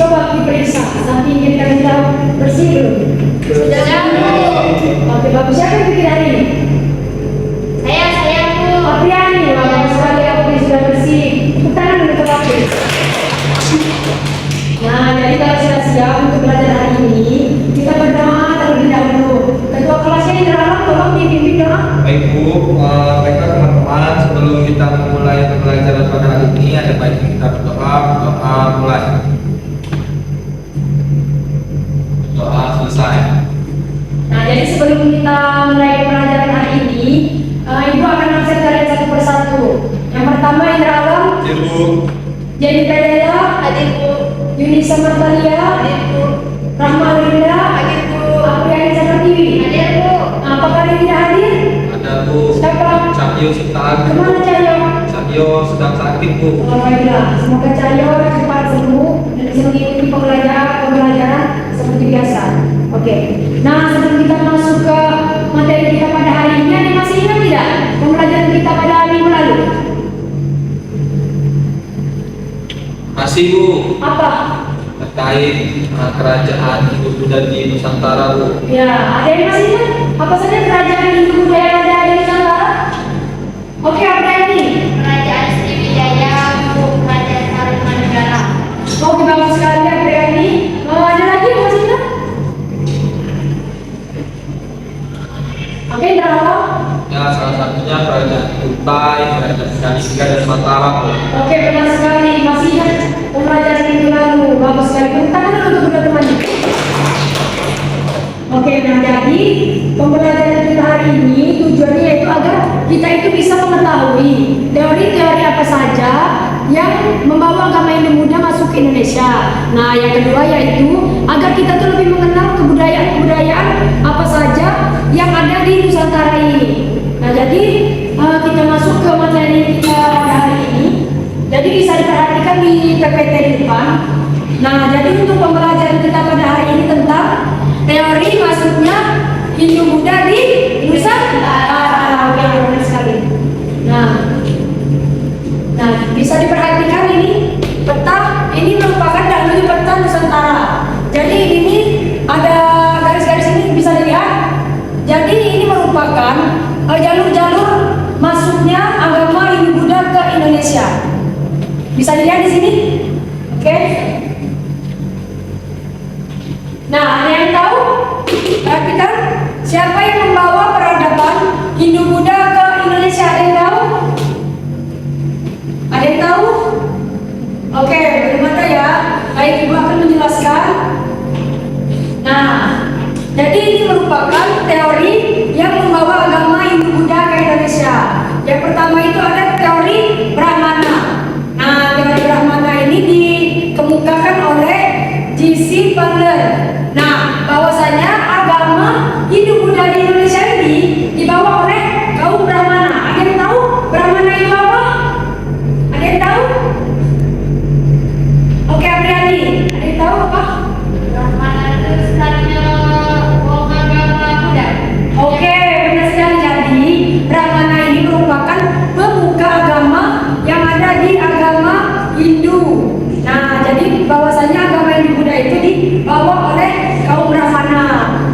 coba diperiksa. Nanti kita minta bersih belum? Sudah, Bu. Oke, bagus. Siapa yang bikin hari ini? Saya, Bu. Apriani, bagus sekali. Aku sudah bersih. Tepuk tangan dulu ke Bapak. Nah, jadi kalau sudah siap untuk belajar hari ini, kita berdoa terlebih dahulu. Ketua kelasnya yang dalam, tolong dipimpin doa. Baik Bu, baiklah teman-teman, sebelum kita memulai pembelajaran pada hari ini, ada baiknya kita berdoa mulai. Doa selesai. Nah, jadi sebelum kita mulai pembelajaran hari ini, Ibu akan absen kalian satu persatu. Yang pertama Indra Alam, Ibu, Jenny Tadela, Hadir, Bu. Yunisa Martalia, Hadir, Bu. Rahma Linda, Hadir, Bu. Apriani Sakartiwi. Hadir, Bu. Apakah hari tidak hadir? ada Bu. Siapa? Cahyo Sita. Kemana Cahyo? Cahyo sedang sakit Bu. Alhamdulillah, semoga Cahyo cepat sembuh dan bisa mengikuti pembelajaran seperti biasa. Oke. Nah, sebelum kita masuk ke materi kita pada hari ini, ada masih ingat tidak pembelajaran kita pada minggu lalu? Masih Bu, Apa? terkait kerajaan Hindu Buddha di Nusantara Bu. Ya, ada yang masih ingat? Apa saja kerajaan Hindu Buddha yang ada di Nusantara? Oke, apa ini? Kerajaan Sriwijaya, Bu. Kerajaan Tarumanegara. Oke, bagus sekali Apriani. Ada lagi yang masih ingat? Oke, Indra. Ya, salah satunya kerajaan Kutai, kerajaan Ganesha dan Mataram Bu. Oke, benar sekali. Masih ingat pembelajaran minggu lalu. Bagus sekali. Tepuk tangan dulu untuk teman-teman. Oke, nah jadi pembelajaran kita hari ini tujuannya yaitu agar kita itu bisa mengetahui teori-teori apa saja yang membawa agama Hindu Buddha masuk ke Indonesia. Nah, yang kedua yaitu agar kita tuh lebih mengenal kebudayaan apa saja yang ada di Nusantara ini. Nah, jadi kita masuk ke materi kita pada hari ini. Jadi bisa diperhatikan di PPT di depan. Nah, jadi untuk pembelajaran kita pada hari ini tentang teori masuknya Hindu Buddha di Nusantara. Oke, benar sekali. Nah, bisa diperhatikan ini peta. Ini merupakan dahulu peta Nusantara. Jadi ini ada garis-garis ini bisa dilihat. Jadi ini merupakan jalur-jalur masuknya agama Hindu Buddha ke Indonesia. Bisa dilihat di sini, oke? Nah, ada yang tahu? Perhatikan siapa yang membawa peradaban Hindu Buddha ke Indonesia? Ada yang tahu? Ada yang tahu? Oke, belum ada ya. Baik, Ibu akan menjelaskan. Nah, jadi ini merupakan teori yang membawa agama Hindu Buddha ke Indonesia. Yang pertama itu ada teori Brahmana. Nah, teori Brahmana ini dikemukakan oleh J.C. Butler. Nah, bahwasanya agama Hindu Buddha di Indonesia ini dibawa oleh kaum Brahmana. Ada yang tahu Brahmana itu apa? Ada yang tahu? Oke, Apriani, ada yang tahu apa? Brahmana itu sebenarnya agama Buddha. Oke, benar sekali. Jadi Brahmana ini merupakan pemuka agama yang ada di agama Hindu. Nah, jadi bahwasanya agama Hindu Buddha itu dibawa oleh kaum Brahmana.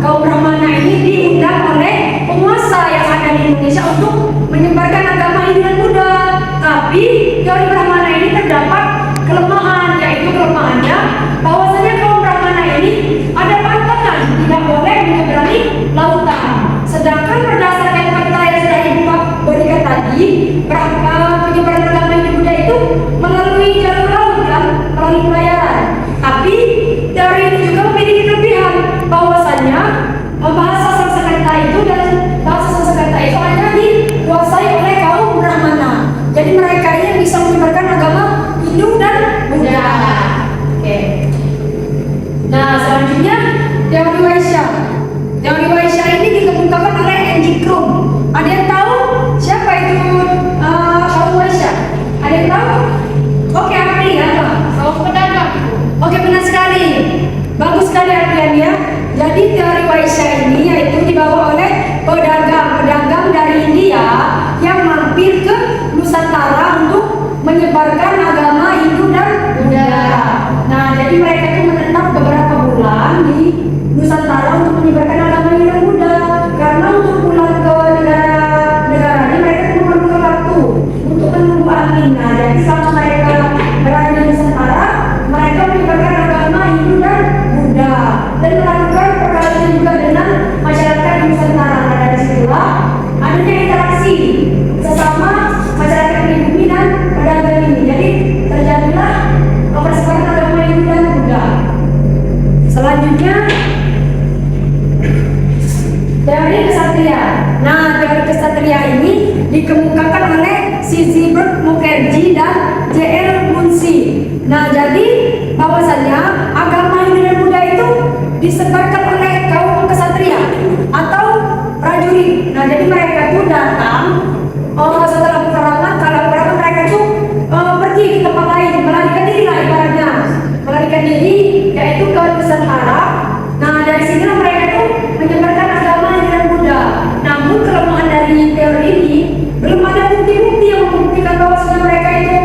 Kaum Brahmana ini diundang oleh penguasa yang ada di Indonesia untuk menyebarkan agama Hindu dan Buddha. Tapi teori Brahmana ini terdapat kelemahan, yaitu kelemahannya bahwasanya kaum Brahmana ini ada pantangan, tidak boleh menyeberangi lautan. Sedangkan berdasarkan fakta yang sudah Ibu berikan tadi, penyebaran agama Hindu Buddha itu melalui jalur laut dan melalui pelayaran. Tapi teori ini juga memiliki kelebihan bahwasanya bahasa Sanskerta itu dan bahasa Sanskerta itu hanya dikuasai oleh kaum Brahmana. Jadi mereka ini yang bisa menyebarkan agama Hindu dan Buddha. Oke. Nah, selanjutnya teori Waisya. Teori Waisya ini dikemukakan oleh N.G. Krum. Ada yang tahu siapa itu kaum Waisya? Ada yang tahu? Oke, Apri, apa? Kaum pedagang, Bu. Oke, benar sekali. Bagus sekali Aprian ya. Jadi teori Waisya ini yaitu dibawa oleh pedagang dari India yang mampir ke Nusantara untuk menyebarkan agama Hindu dan Buddha. Nah, jadi mereka itu bahwasanya agama Hindu dan Buddha itu disebarkan oleh kaum kesatria atau prajurit. Nah, jadi mereka itu datang setelah peperangan, kalau peperangan mereka itu pergi ke tempat lain, melarikan diri lah ibaratnya, melarikan diri yaitu ke Nusantara. Nah, dari sinilah mereka itu menyebarkan agama Hindu dan Buddha. Namun kelemahan dari teori ini belum ada bukti-bukti yang membuktikan bahwasanya mereka itu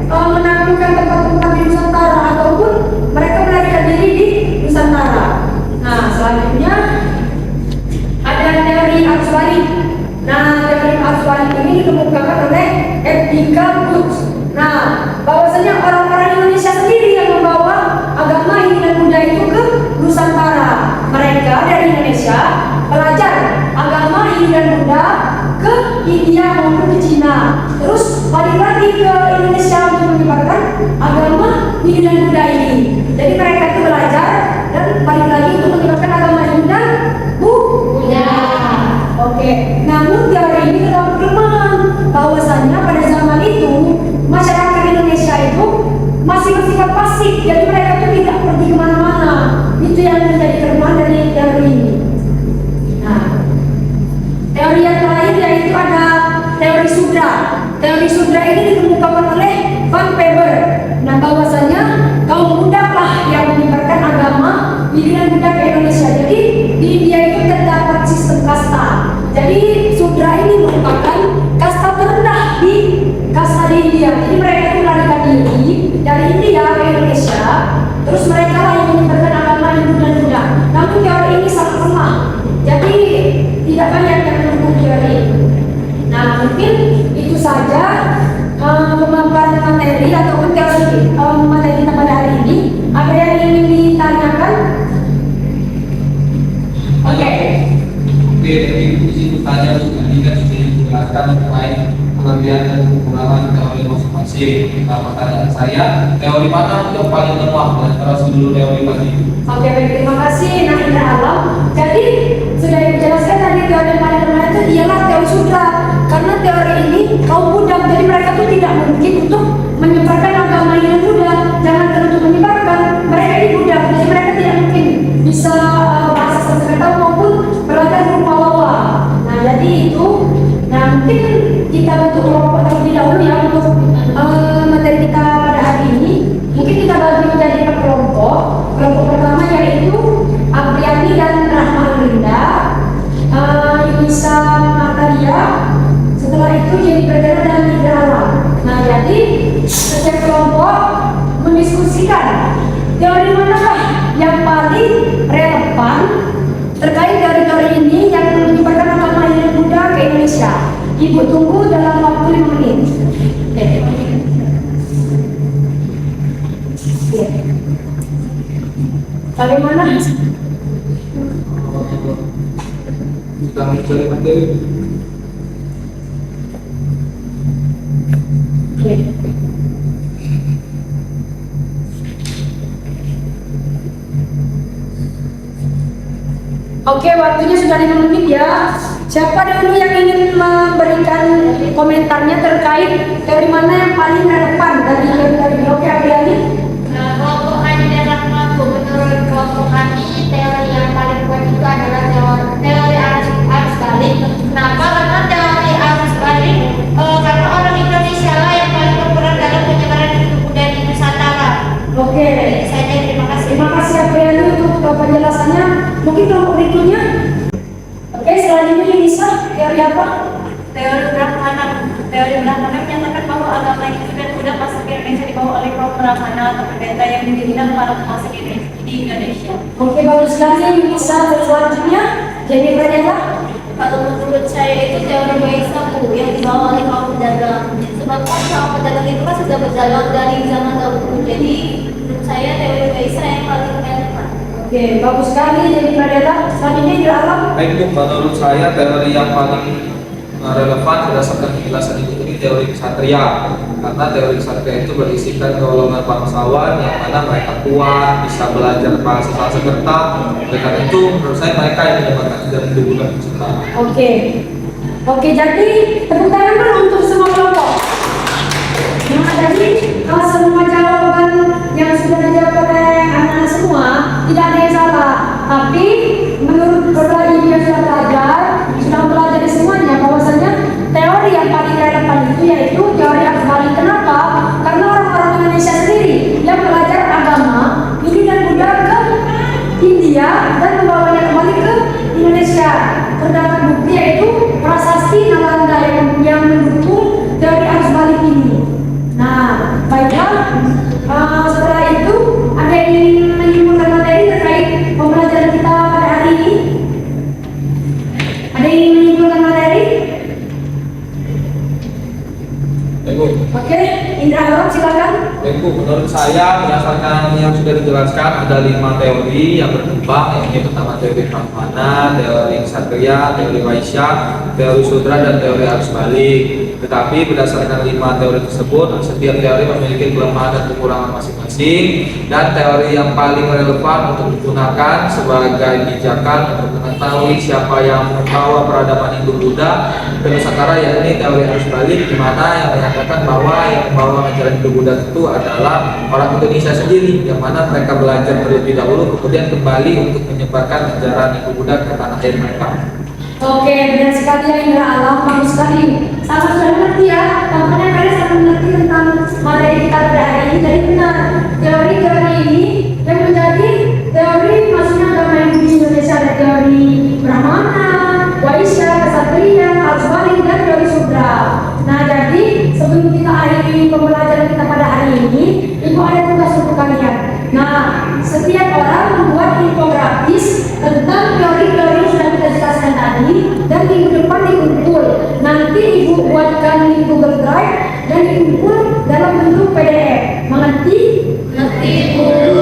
menaklukkan tempat-tempat di Nusantara ataupun mereka melarikan diri di Nusantara. Nah, selanjutnya ada teori arus balik. Nah, teori arus balik ini dikemukakan oleh Edgar Booth. Nah, bahwasanya orang-orang Indonesia sendiri yang membawa agama Hindu dan Buddha itu ke Nusantara. Mereka dari Indonesia belajar agama Hindu dan Buddha ke India maupun ke Cina. Terus balik lagi ke Indonesia untuk menyebarkan agama Hindu dan Buddha ini. Jadi mereka itu belajar dan balik lagi untuk menyebarkan agama Hindu dan Buddha. Oke. Namun teori ini terdapat kelemahan bahwasanya pada zaman itu masyarakat Indonesia itu masih bersifat pasif. Jadi mereka itu tidak pergi kemana-mana. Itu yang menjadi kelemahan dari teori ini. Nah, teori yang lain yaitu ada teori sudra. Teori sudra ini dikemukakan oleh Van Peber. Nah, bahwasanya kaum budak lah yang menyebarkan agama Hindu dan Buddha ke Indonesia. Jadi di India itu terdapat sistem kasta. Jadi sudra ini merupakan kasta terendah di kasta di India. Jadi mereka itu melarikan diri dari India ke Indonesia. Terus mereka lah yang menyebarkan agama Hindu dan Buddha. Namun teori ini sangat lemah. Jadi tidak banyak yang mendukung teori. Nah, mungkin itu saja pemaparan materi ataupun teori materi kita pada hari ini. Ada yang ingin ditanyakan? Oke. Oke, jadi di situ tanya tadi kan sudah dijelaskan terkait kelebihan dan kekurangan teori masing-masing. Nah, pertanyaan saya, teori mana yang paling lemah dan antara seluruh teori tadi? Oke, baik, terima kasih Nah Indra Alam. Jadi sudah dijelaskan tadi teori yang paling lemah itu ialah teori sudra. Karena teori ini kaum budak, jadi mereka tuh tidak mungkin untuk menyebarkan agama Hindu dan Buddha. Jangan untuk menyebarkan, mereka ini budak, jadi mereka tidak mungkin bisa bahasa Sanskerta maupun belajar rupa lawa. Nah, jadi itu. Nah, mungkin kita bentuk kelompok terlebih dahulu ya untuk materi kita pada hari ini. Mungkin kita bagi menjadi kelompok. Kelompok pertama yaitu Apriani dan Rahma Linda, Yunisa Natalia. Setelah itu jadi Perdana dan Indra Alam. Nah, jadi setiap kelompok mendiskusikan teori manakah yang paling relevan terkait teori-teori ini yang menyebarkan agama Hindu dan Buddha ke Indonesia. Ibu tunggu dalam waktu 5 menit. Bagaimana? Kita mencari materi. Oke, waktunya sudah 5 menit ya. Siapa dulu yang ingin memberikan komentarnya terkait teori mana yang paling relevan dari teori ini? Oke, Apriani. Kelompok kami dan Rahmatku, menurut kelompok kami teori yang paling kuat itu adalah teori arus balik. Kenapa? Karena teori arus balik karena orang Indonesia lah yang paling berperan dalam penyebaran ilmu budaya di Nusantara. Oke. Saya terima kasih. Terima kasih Apriani untuk penjelasannya. Mungkin kelompok berikutnya. Oke, selanjutnya Yunisa, teori apa? Teori Brahmana. Teori Brahmana menyatakan bahwa agama Hindu dan Buddha masuk ke Indonesia dibawa oleh kaum Brahmana atau pendeta yang didirikan para penguasa di Indonesia. Oke, bagus sekali Yunisa. Selanjutnya jadi Perdana. Kalau menurut saya itu teori Waisaku yang dibawa oleh kaum pedagang. Sebab kan kaum pedagang itu kan sudah berjalan dari zaman dahulu. Jadi menurut saya teori Waisa yang paling relevan. Oke, bagus sekali jadi Perdana. Selanjutnya Indra Alam. Baik, Bu, menurut saya teori yang paling relevan berdasarkan penjelasan itu ini teori kesatria. Karena teori kesatria itu berisikan golongan bangsawan yang mana mereka kuat, bisa belajar bahasa Sanskerta. Oleh karena itu menurut saya mereka yang mendapatkan dan mendukung Nusantara. Oke. Oke, jadi tepuk tangan dulu untuk semua kelompok. Nah, jadi semua jawaban yang sudah dijawab oleh Tapi menurut beberapa yang sudah belajar semuanya bahwasanya teori yang paling relevan itu yaitu teori arus balik. Kenapa? Karena orang-orang Indonesia sendiri yang belajar agama ini dan budaya ke India dan membawanya kembali ke Indonesia. Terdapat bukti yaitu prasasti Nalanda yang mendukung teori arus balik ini. Nah, baiklah. Setelah itu ada yang ingin menyimpulkan materi terkait pembelajaran kita pada hari ini? Ada yang ingin menyimpulkan materi? Oke, Indra Alam silakan. Menurut saya berdasarkan yang sudah dijelaskan ada 5 teori yang berkembang, yaitu pertama teori Pramana, teori Ksatria, teori Waisya, teori Sudra, dan teori arus balik. Tetapi berdasarkan 5 teori tersebut, setiap teori memiliki kelemahan dan kekurangan masing-masing, dan teori yang paling relevan untuk digunakan sebagai pijakan untuk mengetahui siapa yang membawa peradaban Hindu-Buddha ke Nusantara, yakni teori arus balik, di mana yang menyatakan bahwa yang membawa ajaran Hindu-Buddha itu adalah orang Indonesia sendiri, yang mana mereka belajar terlebih dahulu kemudian kembali untuk menyebarkan ajaran Hindu-Buddha ke tanah air mereka. Oke, benar sekali ya Indra Alam, bagus sekali. Sangat sudah mengerti ya, tampaknya kalian sangat mengerti tentang materi kita pada hari ini. Jadi benar, teori-teori ini yang menjadi teori maksudnya agama Hindu di Indonesia ada teori Brahmana, Waisya, Ksatria, arus balik, dan teori Sudra. Nah, jadi sebelum kita akhiri pembelajaran kita pada hari ini, Ibu ada tugas untuk kalian. Nah, setiap orang membuat infografis tentang teori-teori yang sudah kita jelaskan tadi, dan minggu depan dikumpul. Nanti Ibu buatkan di Google Drive dan dikumpul dalam bentuk PDF. Mengerti? Ngerti, Bu.